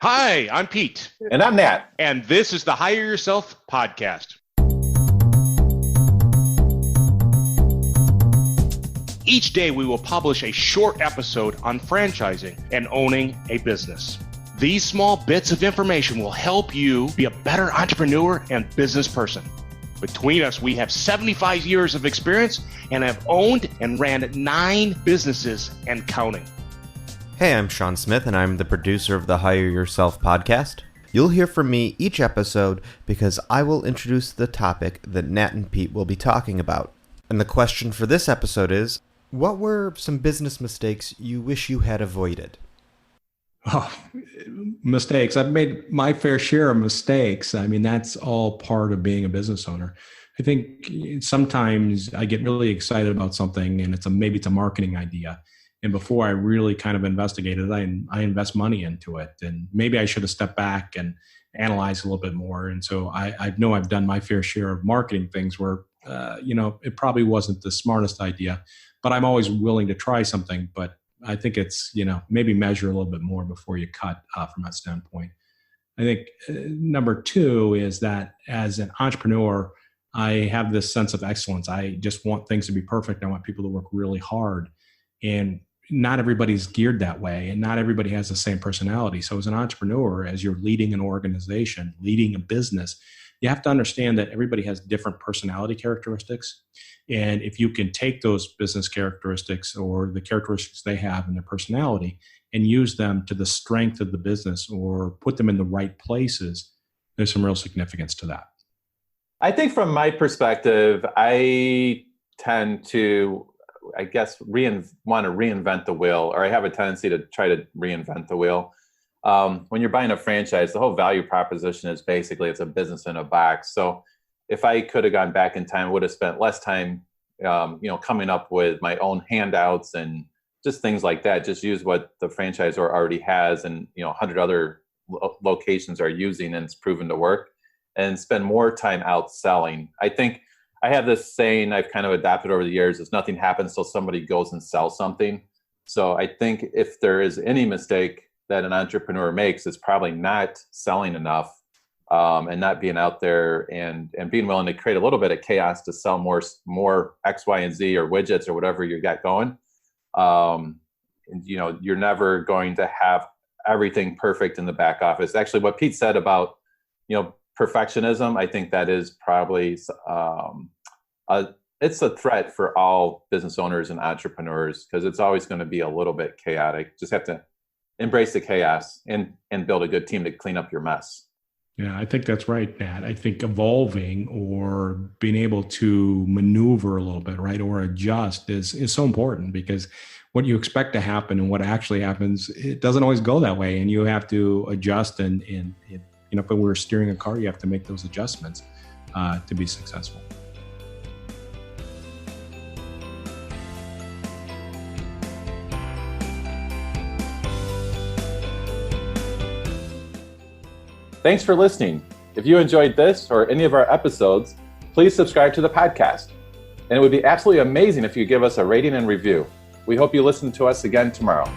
Hi, I'm Pete. And I'm Nat. And this is the Hire Yourself podcast. Each day we will publish a short episode on franchising and owning a business. These small bits of information will help you be a better entrepreneur and business person. Between us, we have 75 years of experience and have owned and ran 9 businesses and counting. Hey, I'm Sean Smith, and I'm the producer of the Hire Yourself podcast. You'll hear from me each episode because I will introduce the topic that Nat and Pete will be talking about. And the question for this episode is, what were some business mistakes you wish you had avoided? Oh, mistakes. I've made my fair share of mistakes. I mean, that's all part of being a business owner. I think sometimes I get really excited about something and maybe it's a marketing idea. And before I really kind of investigate it, I invest money into it. And maybe I should have stepped back and analyzed a little bit more. And so I know I've done my fair share of marketing things where, it probably wasn't the smartest idea, but I'm always willing to try something. But I think it's, maybe measure a little bit more before you cut from that standpoint. I think number 2 is that as an entrepreneur, I have this sense of excellence. I just want things to be perfect. I want people to work really hard. And not everybody's geared that way, and not everybody has the same personality. So as an entrepreneur, as you're leading an organization, leading a business, you have to understand that everybody has different personality characteristics. And if you can take those business characteristics or the characteristics they have in their personality and use them to the strength of the business or put them in the right places, there's some real significance to that. I think from my perspective, I tend to want to reinvent the wheel, or I have a tendency to try to reinvent the wheel. When you're buying a franchise, the whole value proposition is basically it's a business in a box. So if I could have gone back in time, I would have spent less time, coming up with my own handouts and just things like that. Just use what the franchisor already has and, 100 other locations are using and it's proven to work, and spend more time out selling. I think I have this saying I've kind of adapted over the years is nothing happens till somebody goes and sells something. So I think if there is any mistake that an entrepreneur makes, it's probably not selling enough and not being out there and being willing to create a little bit of chaos to sell more X, Y, and Z or widgets or whatever you got going. You're never going to have everything perfect in the back office. Actually, what Pete said about, perfectionism, I think that is probably it's a threat for all business owners and entrepreneurs because it's always going to be a little bit chaotic. Just have to embrace the chaos and build a good team to clean up your mess. Yeah, I think that's right, Nat. I think evolving or being able to maneuver a little bit, right, or adjust is so important because what you expect to happen and what actually happens, it doesn't always go that way, and you have to adjust and if we're steering a car, you have to make those adjustments to be successful. Thanks for listening. If you enjoyed this or any of our episodes, please subscribe to the podcast. And it would be absolutely amazing if you give us a rating and review. We hope you listen to us again tomorrow.